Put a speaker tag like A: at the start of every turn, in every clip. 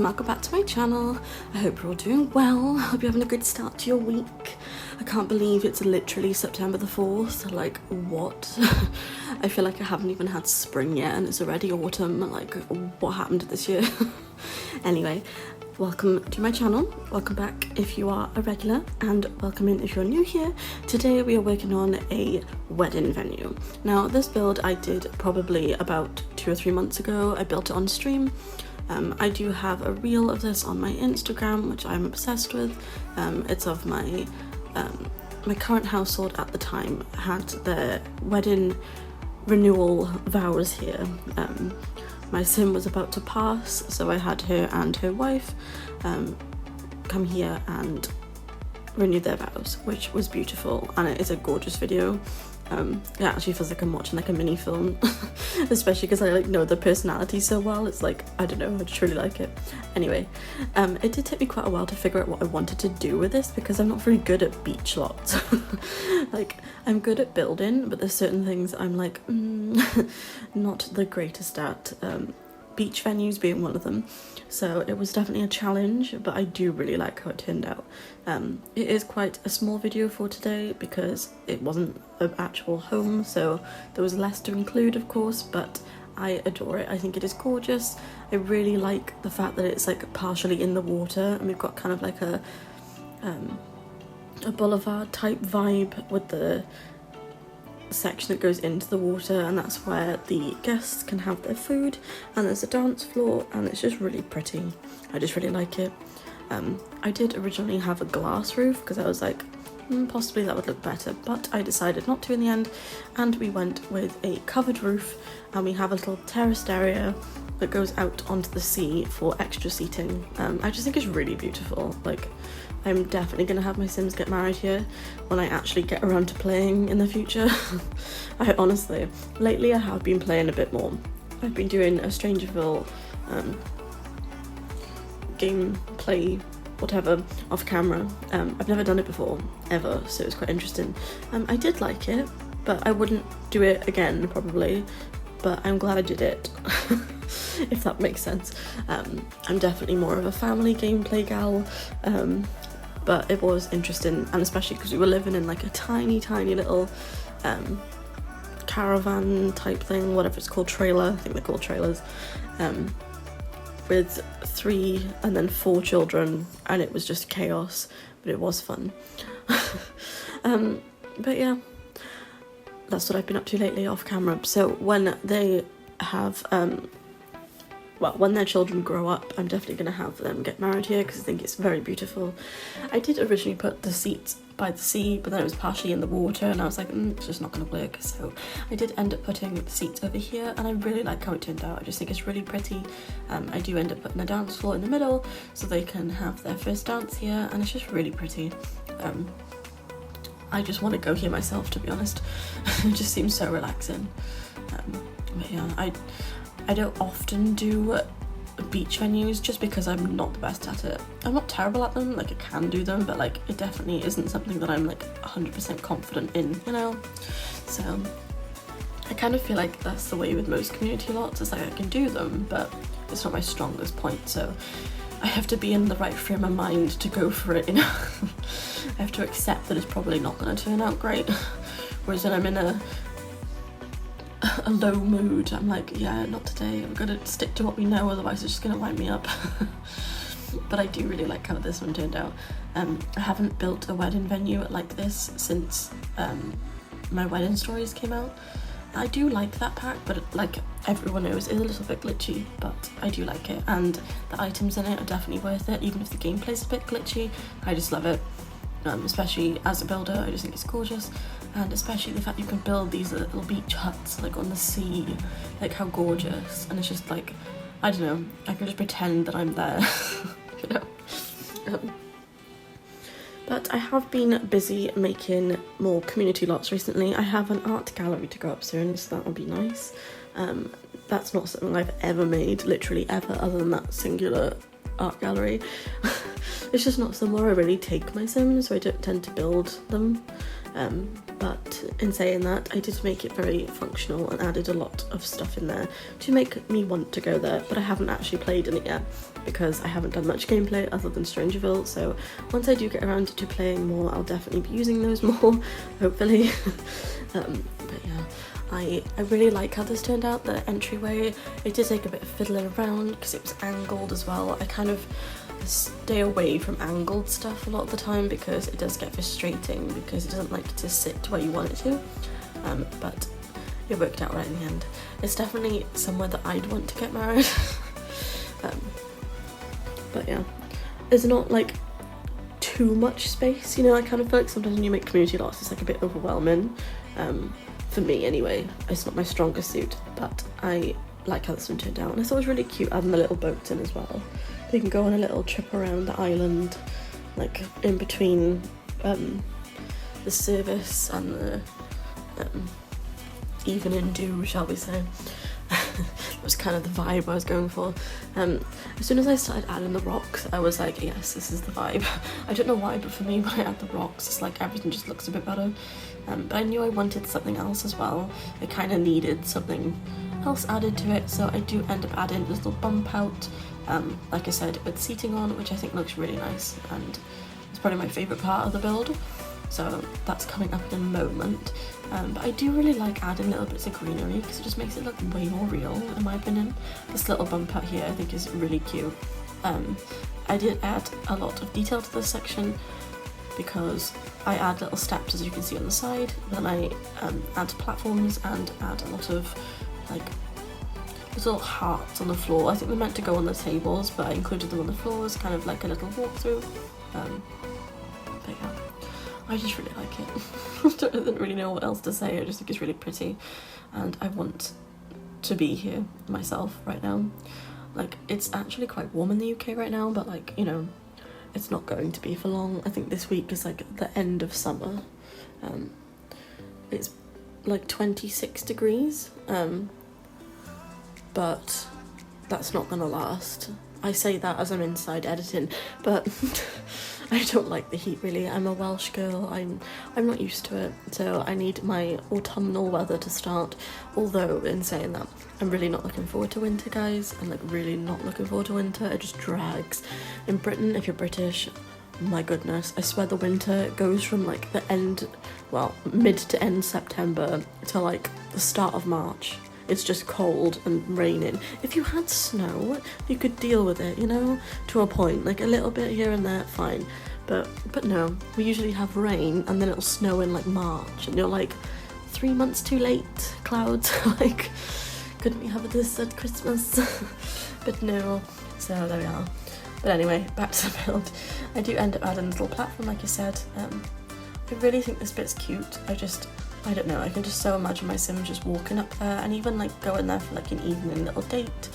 A: and welcome back to my channel. I hope you're all doing well. I hope you're having a good start to your week. I can't believe it's literally September the 4th. Like, what? I feel like I haven't even had spring yet and it's already autumn. Like, what happened this year? Anyway, welcome to my channel. Welcome back if you are a regular, and welcome in if you're new here. Today we are working on a wedding venue. Now, this build I did probably about 2 or 3 months ago. I built it on stream. I do have a reel of this on my Instagram, which I'm obsessed with. It's of my my current household at the time had their wedding renewal vows here. My sim was about to pass, so I had her and her wife come here and renew their vows, which was beautiful, and it is a gorgeous video. It actually feels like I'm watching like a mini film, especially because I like know the personality so well. It's like, I don't know, I just really like it. Anyway, it did take me quite a while to figure out what I wanted to do with this, because I'm not very good at beach lots. Like, I'm good at building, but there's certain things I'm like not the greatest at, beach venues being one of them. So it was definitely a challenge, but I do really like how it turned out. It is quite a small video for today because it wasn't an actual home, so there was less to include, of course, but I adore it. I think it is gorgeous. I really like the fact that it's like partially in the water, and we've got kind of like a boulevard type vibe with the section that goes into the water, and that's where the guests can have their food, and there's a dance floor, and it's just really pretty. I just really like it. I did originally have a glass roof because I was like, possibly that would look better, but I decided not to in the end, and we went with a covered roof, and we have a little terraced area that goes out onto the sea for extra seating. I just think it's really beautiful. Like, I'm definitely going to have my Sims get married here when I actually get around to playing in the future. Honestly, lately I have been playing a bit more. I've been doing a Strangerville gameplay, whatever, off camera. I've never done it before, ever, so it's quite interesting. I did like it, but I wouldn't do it again, probably, but I'm glad I did it, if that makes sense. I'm definitely more of a family gameplay gal, but it was interesting, and especially because we were living in like a tiny little caravan type thing, whatever it's called, trailer, I think they're called trailers, with 3 and then 4 children, and it was just chaos, but it was fun. But yeah, that's what I've been up to lately off camera. So when they have when their children grow up, I'm definitely going to have them get married here because I think it's very beautiful. I did originally put the seats by the sea, but then it was partially in the water, and I was like, it's just not going to work. So I did end up putting the seats over here, and I really like how it turned out. I just think it's really pretty. I do end up putting a dance floor in the middle so they can have their first dance here, and it's just really pretty. I just want to go here myself, to be honest. It just seems so relaxing. But yeah, I don't often do beach venues just because I'm not the best at it. I'm not terrible at them, like I can do them, but like it definitely isn't something that I'm like 100% confident in, you know? So I kind of feel like that's the way with most community lots. It's like I can do them, but it's not my strongest point, so I have to be in the right frame of mind to go for it, you know? I have to accept that it's probably not going to turn out great, whereas when I'm in a low mood, I'm like, yeah, not today, we're gonna stick to what we know, otherwise it's just gonna wind me up. But I do really like how this one turned out. I haven't built a wedding venue like this since my wedding stories came out. I do like that pack, but like everyone knows, it's a little bit glitchy, but I do like it, and the items in it are definitely worth it, even if the gameplay's a bit glitchy. I just love it. Especially as a builder, I just think it's gorgeous, and especially the fact you can build these little beach huts like on the sea, like how gorgeous. And it's just like, I don't know, I can just pretend that I'm there. You know. But I have been busy making more community lots recently. I have an art gallery to go up soon, so that would be nice. That's not something I've ever made, literally ever, other than that singular art gallery. It's just not somewhere I really take my Sims, so I don't tend to build them. But in saying that, I did make it very functional and added a lot of stuff in there to make me want to go there, but I haven't actually played in it yet because I haven't done much gameplay other than Strangerville, so once I do get around to playing more, I'll definitely be using those more, hopefully. But yeah, I really like how this turned out, the entryway. It did take a bit of fiddling around because it was angled as well. I kind of stay away from angled stuff a lot of the time because it does get frustrating because it doesn't like to sit where you want it to, but it worked out right in the end. It's definitely somewhere that I'd want to get married. But yeah, there's not like too much space, you know. I kind of feel like sometimes when you make community lots it's like a bit overwhelming, for me anyway. It's not my strongest suit, but I like how this one turned out, and I thought it was really cute adding the little boats in as well. You can go on a little trip around the island, like in between the service and the evening dew, shall we say. That was kind of the vibe I was going for. As soon as I started adding the rocks, I was like, yes, this is the vibe. I don't know why, but for me, when I add the rocks, it's like everything just looks a bit better. But I knew I wanted something else as well. I kind of needed something else added to it, so I do end up adding this little bump out, like I said, with seating on, which I think looks really nice, and it's probably my favourite part of the build. So that's coming up in a moment. But I do really like adding little bits of greenery because it just makes it look way more real, in my opinion. This little bump out here I think is really cute. I did add a lot of detail to this section because I add little steps, as you can see on the side, then I add platforms and add a lot of like little hearts on the floor. I think they're meant to go on the tables, but I included them on the floors, kind of like a little walkthrough. But yeah, I just really like it. I don't really know what else to say. I just think it's really pretty, and I want to be here myself right now. Like, it's actually quite warm in the UK right now, but like, you know, it's not going to be for long. I think this week is like the end of summer. It's like 26 degrees, but that's not gonna last. I say that as I'm inside editing, but I don't like the heat really. I'm a Welsh girl, I'm not used to it, so I need my autumnal weather to start. Although, in saying that, I'm really not looking forward to winter, guys. I'm like really not looking forward to winter. It just drags. In Britain, if you're British, my goodness, I swear the winter goes from like the end, well, mid to end September to like the start of March. It's just cold and raining. If you had snow, you could deal with it, you know, to a point, like a little bit here and there, fine. But no, we usually have rain and then it'll snow in like March, and you're like 3 months too late, clouds. Like, couldn't we have this at Christmas? But no, so there we are. But anyway, back to the build. I do end up adding a little platform, like I said. I really think this bit's cute. I don't know, I can just so imagine my sim just walking up there, and even like going there for like an evening little date.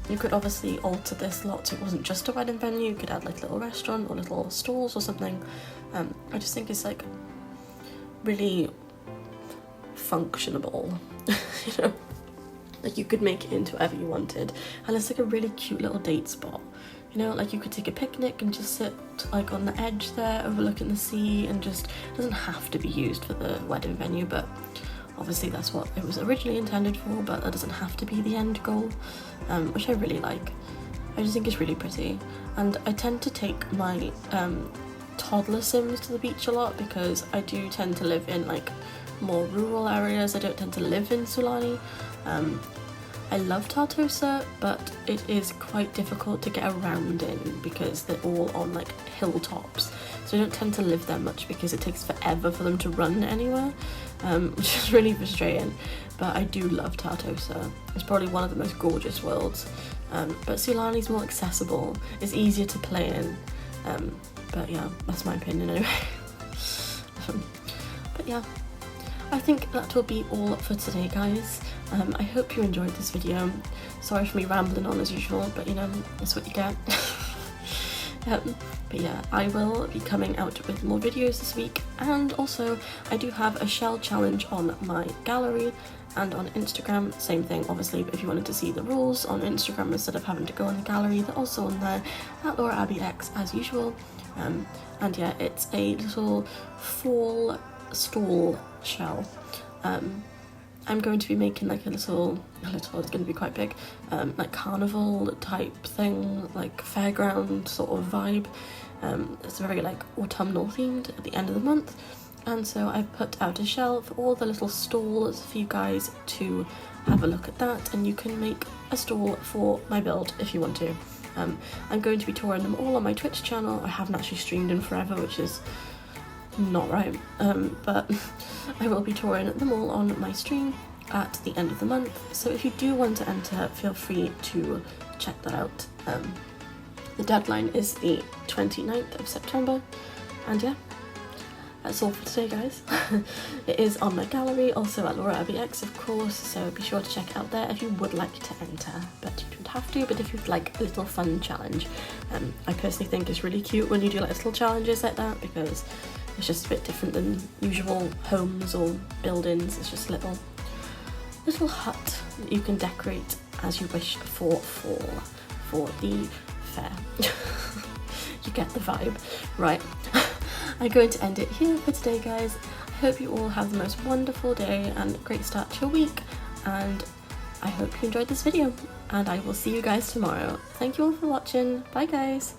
A: You could obviously alter this lot so it wasn't just a wedding venue. You could add like a little restaurant or little stalls or something. I just think it's like really functionable, you know? Like, you could make it into whatever you wanted, and it's like a really cute little date spot. You know, like you could take a picnic and just sit like on the edge there overlooking the sea, and just, it doesn't have to be used for the wedding venue, but obviously that's what it was originally intended for, but that doesn't have to be the end goal, which I really like. I just think it's really pretty, and I tend to take my toddler sims to the beach a lot because I do tend to live in like more rural areas. I don't tend to live in Sulani. I love Tartosa, but it is quite difficult to get around in because they're all on like hilltops, so I don't tend to live there much because it takes forever for them to run anywhere, which is really frustrating. But I do love Tartosa. It's probably one of the most gorgeous worlds, but Sulani's more accessible, it's easier to play in, but yeah, that's my opinion anyway. But yeah, I think that will be all for today, guys. I hope you enjoyed this video. Sorry for me rambling on as usual, but you know, that's what you get. But yeah, I will be coming out with more videos this week, and also I do have a shell challenge on my gallery and on Instagram. Same thing obviously, but if you wanted to see the rules on Instagram instead of having to go on the gallery, they're also on there at LauraAbbeyX as usual. And yeah, it's a little fall stall shell. I'm going to be making like a little, it's going to be quite big, like carnival type thing, like fairground sort of vibe. It's very like autumnal themed at the end of the month, and so I've put out a shell for all the little stalls for you guys to have a look at that, and you can make a stall for my build if you want to. I'm going to be touring them all on my Twitch channel. I haven't actually streamed in forever, which is not right, but I will be touring them all on my stream at the end of the month, so if you do want to enter, feel free to check that out. The deadline is the 29th of September, and yeah, that's all for today, guys. It is on my gallery, also at Laura Abbey X, of course, so be sure to check it out there if you would like to enter, but you don't have to. But if you'd like a little fun challenge, I personally think it's really cute when you do like little challenges like that, because it's just a bit different than usual homes or buildings. It's just a little hut that you can decorate as you wish for fall, for the fair. You get the vibe, right? I'm going to end it here for today, guys. I hope you all have the most wonderful day and a great start to your week, and I hope you enjoyed this video, and I will see you guys tomorrow. Thank you all for watching. Bye, guys.